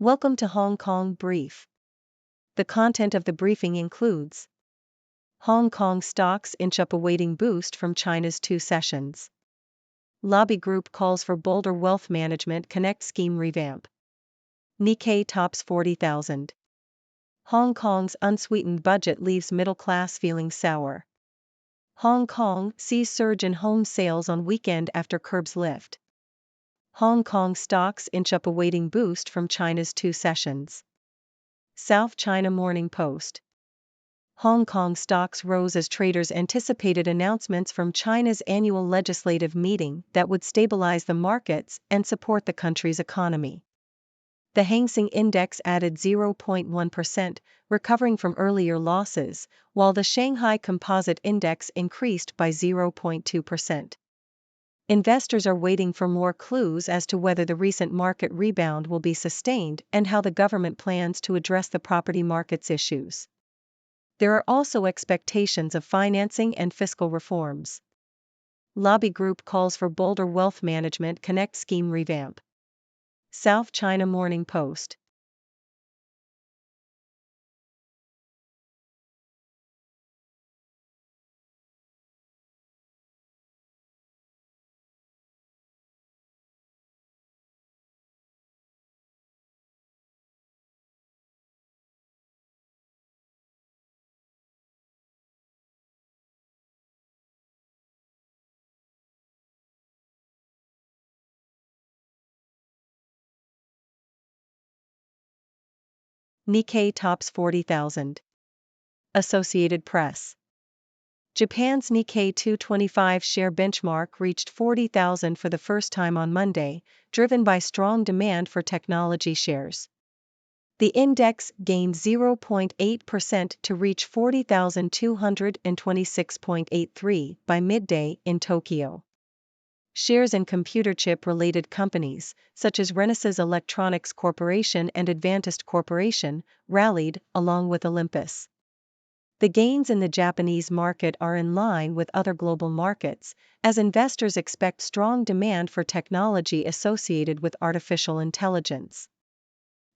Welcome to Hong Kong Brief. The content of the briefing includes Hong Kong stocks inch up awaiting boost from China's two sessions. Lobby group calls for bolder wealth management connect scheme revamp. Nikkei tops 40,000. Hong Kong's unsweetened budget leaves middle class feeling sour. Hong Kong sees surge in home sales on weekend after curbs lift. Hong Kong stocks inch up awaiting boost from China's two sessions. South China Morning Post. Hong Kong stocks rose as traders anticipated announcements from China's annual legislative meeting that would stabilize the markets and support the country's economy. The Hang Seng Index added 0.1%, recovering from earlier losses, while the Shanghai Composite Index increased by 0.2%. Investors are waiting for more clues as to whether the recent market rebound will be sustained and how the government plans to address the property market's issues. There are also expectations of financing and fiscal reforms. Lobby group calls for bolder wealth management connect scheme revamp. South China Morning Post. Nikkei tops 40,000. Associated Press. Japan's Nikkei 225 share benchmark reached 40,000 for the first time on Monday, driven by strong demand for technology shares. The index gained 0.8% to reach 40,226.83 by midday in Tokyo. Shares in computer chip-related companies, such as Renesas Electronics Corporation and Advantest Corporation, rallied, along with Olympus. The gains in the Japanese market are in line with other global markets, as investors expect strong demand for technology associated with artificial intelligence.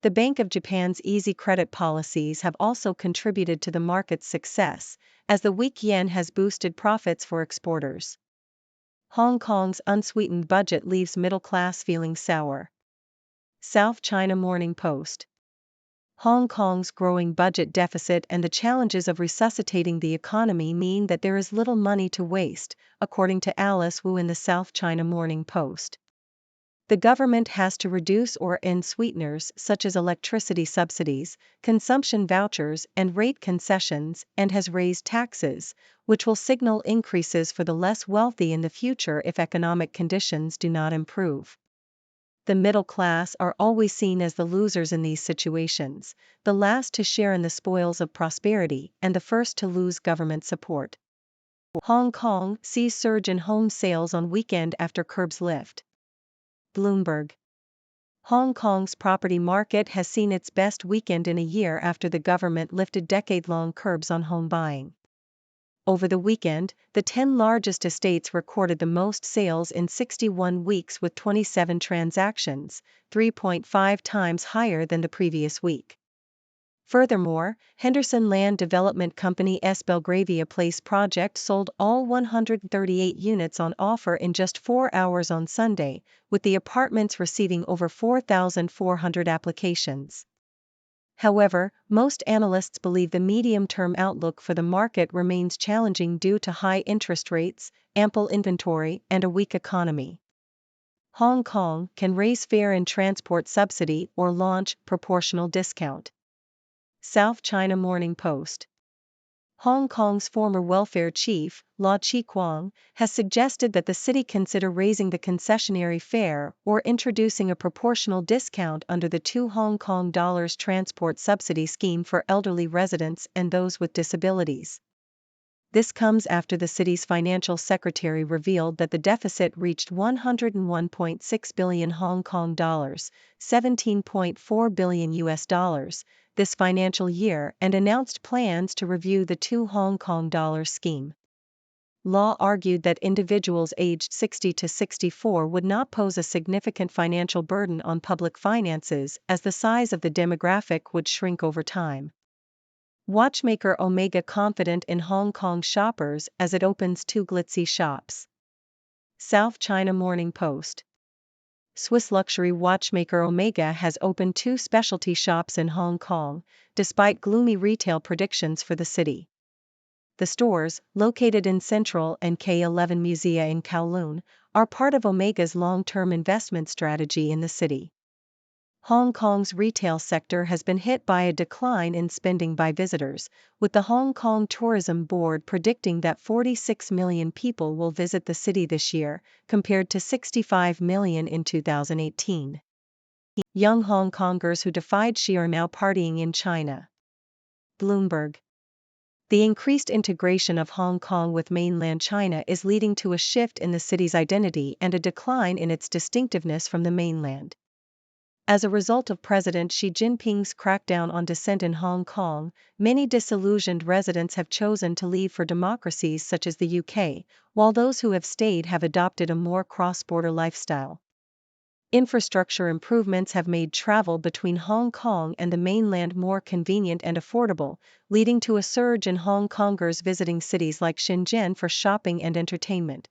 The Bank of Japan's easy credit policies have also contributed to the market's success, as the weak yen has boosted profits for exporters. Hong Kong's unsweetened budget leaves middle class feeling sour. South China Morning Post. Hong Kong's growing budget deficit and the challenges of resuscitating the economy mean that there is little money to waste, according to Alice Wu in the South China Morning Post. The government has to reduce or end sweeteners such as electricity subsidies, consumption vouchers, and rate concessions, and has raised taxes, which will signal increases for the less wealthy in the future if economic conditions do not improve. The middle class are always seen as the losers in these situations, the last to share in the spoils of prosperity and the first to lose government support. Hong Kong sees surge in home sales on weekend after curbs lift. Bloomberg. Hong Kong's property market has seen its best weekend in a year after the government lifted decade-long curbs on home buying. Over the weekend, the 10 largest estates recorded the most sales in 61 weeks with 27 transactions, 3.5 times higher than the previous week. Furthermore, Henderson Land Development Company's Belgravia Place project sold all 138 units on offer in just 4 hours on Sunday, with the apartments receiving over 4,400 applications. However, most analysts believe the medium-term outlook for the market remains challenging due to high interest rates, ample inventory, and a weak economy. Hong Kong can raise fare and transport subsidy or launch proportional discount. South China Morning Post. Hong Kong's former welfare chief, Lau Chi-kwang, has suggested that the city consider raising the concessionary fare or introducing a proportional discount under the $2 transport subsidy scheme for elderly residents and those with disabilities. This comes after the city's financial secretary revealed that the deficit reached 101.6 billion Hong Kong dollars, $17.4 billion US dollars, this financial year and announced plans to review the $2 scheme. Law argued that individuals aged 60 to 64 would not pose a significant financial burden on public finances as the size of the demographic would shrink over time. Watchmaker Omega confident in Hong Kong shoppers as it opens 2 glitzy shops. South China Morning Post. Swiss luxury watchmaker Omega has opened 2 specialty shops in Hong Kong, despite gloomy retail predictions for the city. The stores, located in Central and K11 Musea in Kowloon, are part of Omega's long-term investment strategy in the city. Hong Kong's retail sector has been hit by a decline in spending by visitors, with the Hong Kong Tourism Board predicting that 46 million people will visit the city this year, compared to 65 million in 2018. Young Hong Kongers who defied Xi are now partying in China. Bloomberg. The increased integration of Hong Kong with mainland China is leading to a shift in the city's identity and a decline in its distinctiveness from the mainland. As a result of President Xi Jinping's crackdown on dissent in Hong Kong, many disillusioned residents have chosen to leave for democracies such as the UK, while those who have stayed have adopted a more cross-border lifestyle. Infrastructure improvements have made travel between Hong Kong and the mainland more convenient and affordable, leading to a surge in Hong Kongers visiting cities like Shenzhen for shopping and entertainment.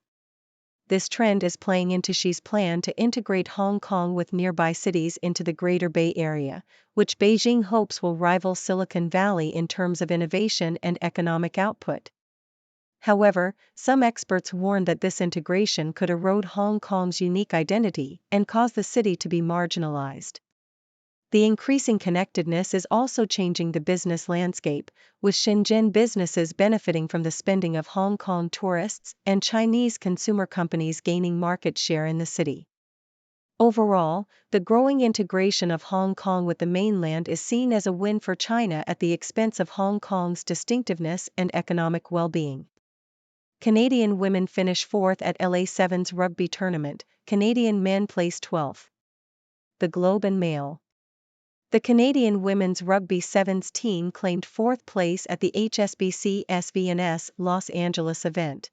This trend is playing into Xi's plan to integrate Hong Kong with nearby cities into the Greater Bay Area, which Beijing hopes will rival Silicon Valley in terms of innovation and economic output. However, some experts warn that this integration could erode Hong Kong's unique identity and cause the city to be marginalized. The increasing connectedness is also changing the business landscape, with Shenzhen businesses benefiting from the spending of Hong Kong tourists and Chinese consumer companies gaining market share in the city. Overall, the growing integration of Hong Kong with the mainland is seen as a win for China at the expense of Hong Kong's distinctiveness and economic well-being. Canadian women finish 4th at LA Sevens rugby tournament, Canadian men place 12th. The Globe and Mail. The Canadian women's rugby sevens team claimed 4th place at the HSBC SVNS Los Angeles event.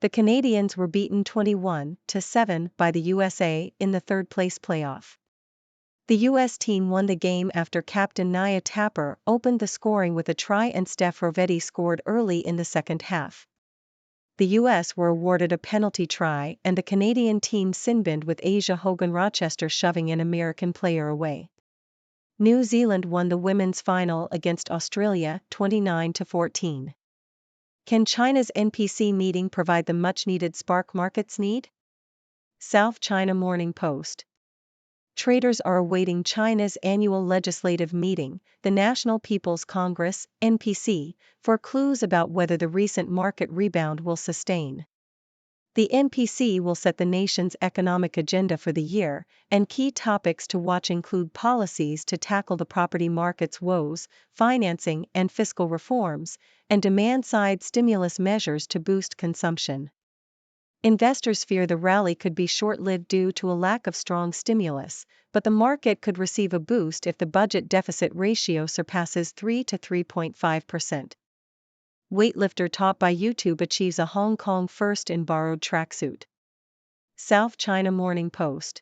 The Canadians were beaten 21-7 by the USA in the 3rd place playoff. The US team won the game after captain Nia Tapper opened the scoring with a try and Steph Rovetti scored early in the second half. The US were awarded a penalty try and the Canadian team sinbinned with Asia Hogan Rochester shoving an American player away. New Zealand won the women's final against Australia 29-14. Can China's NPC meeting provide the much-needed spark markets need? South China Morning Post. Traders are awaiting China's annual legislative meeting, the National People's Congress, NPC, for clues about whether the recent market rebound will sustain. The NPC will set the nation's economic agenda for the year, and key topics to watch include policies to tackle the property market's woes, financing and fiscal reforms, and demand-side stimulus measures to boost consumption. Investors fear the rally could be short-lived due to a lack of strong stimulus, but the market could receive a boost if the budget deficit ratio surpasses 3 to 3.5%. Weightlifter taught by YouTube achieves a Hong Kong first in borrowed tracksuit. South China Morning Post.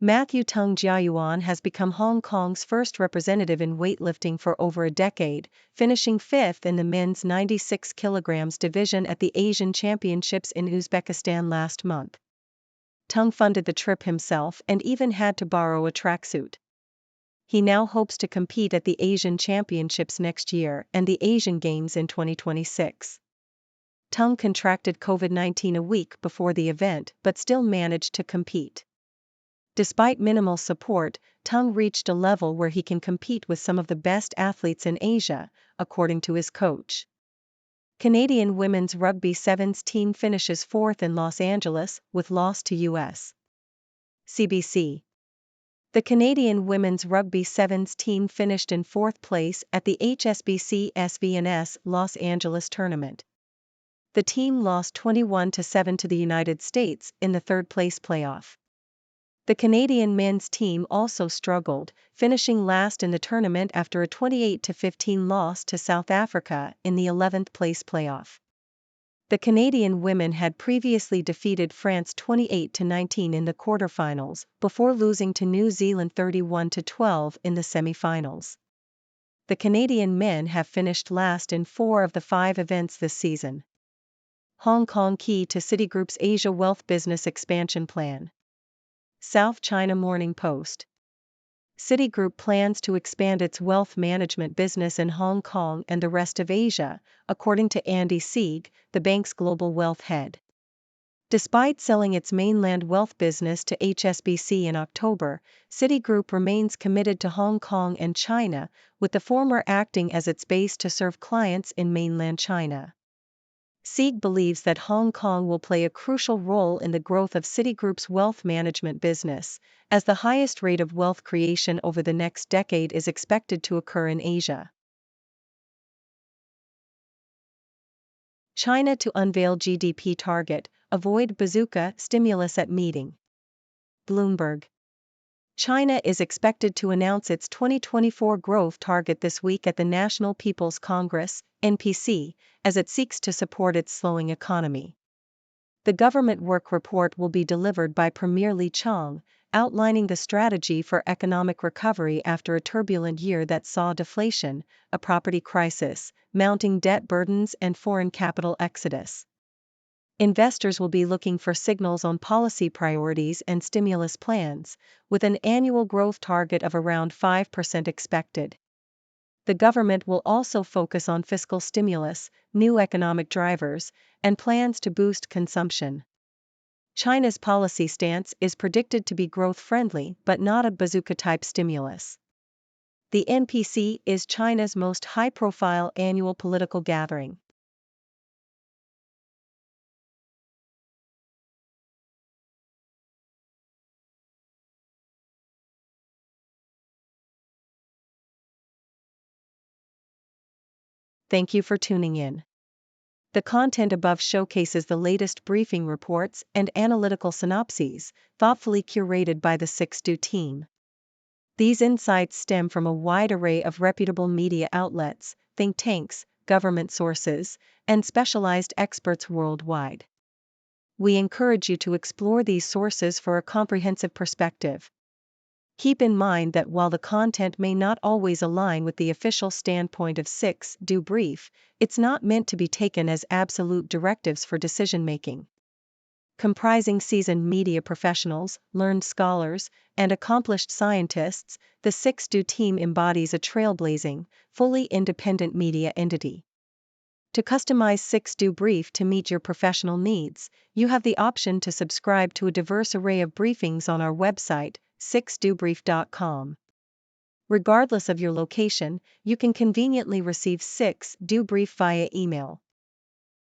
Matthew Tung Jiayuan has become Hong Kong's first representative in weightlifting for over a decade, finishing 5th in the men's 96 kg division at the Asian Championships in Uzbekistan last month. Tung funded the trip himself and even had to borrow a tracksuit. He now hopes to compete at the Asian Championships next year and the Asian Games in 2026. Tung contracted COVID-19 a week before the event but still managed to compete. Despite minimal support, Tung reached a level where he can compete with some of the best athletes in Asia, according to his coach. Canadian women's rugby sevens team finishes 4th in Los Angeles with loss to U.S. CBC. The Canadian women's rugby sevens team finished in 4th place at the HSBC SVNS Los Angeles tournament. The team lost 21-7 to the United States in the 3rd place playoff. The Canadian men's team also struggled, finishing last in the tournament after a 28-15 loss to South Africa in the 11th place playoff. The Canadian women had previously defeated France 28-19 in the quarterfinals, before losing to New Zealand 31-12 in the semi-finals. The Canadian men have finished last in 4 of the 5 events this season. Hong Kong key to Citigroup's Asia Wealth Business Expansion Plan. South China Morning Post. Citigroup plans to expand its wealth management business in Hong Kong and the rest of Asia, according to Andy Sieg, the bank's global wealth head. Despite selling its mainland wealth business to HSBC in October, Citigroup remains committed to Hong Kong and China, with the former acting as its base to serve clients in mainland China. Sieg believes that Hong Kong will play a crucial role in the growth of Citigroup's wealth management business, as the highest rate of wealth creation over the next decade is expected to occur in Asia. China to unveil GDP target, avoid bazooka stimulus at meeting. Bloomberg. China is expected to announce its 2024 growth target this week at the National People's Congress, NPC, as it seeks to support its slowing economy. The government work report will be delivered by Premier Li Qiang, outlining the strategy for economic recovery after a turbulent year that saw deflation, a property crisis, mounting debt burdens and foreign capital exodus. Investors will be looking for signals on policy priorities and stimulus plans, with an annual growth target of around 5% expected. The government will also focus on fiscal stimulus, new economic drivers, and plans to boost consumption. China's policy stance is predicted to be growth-friendly but not a bazooka-type stimulus. The NPC is China's most high-profile annual political gathering. Thank you for tuning in. The content above showcases the latest briefing reports and analytical synopses, thoughtfully curated by the 6Do team. These insights stem from a wide array of reputable media outlets, think tanks, government sources, and specialized experts worldwide. We encourage you to explore these sources for a comprehensive perspective. Keep in mind that while the content may not always align with the official standpoint of 6Do Brief, it's not meant to be taken as absolute directives for decision-making. Comprising seasoned media professionals, learned scholars, and accomplished scientists, the 6Do team embodies a trailblazing, fully independent media entity. To customize 6Do Brief to meet your professional needs, you have the option to subscribe to a diverse array of briefings on our website, 6dobrief.com. Regardless of your location, you can conveniently receive 6Do Brief via email.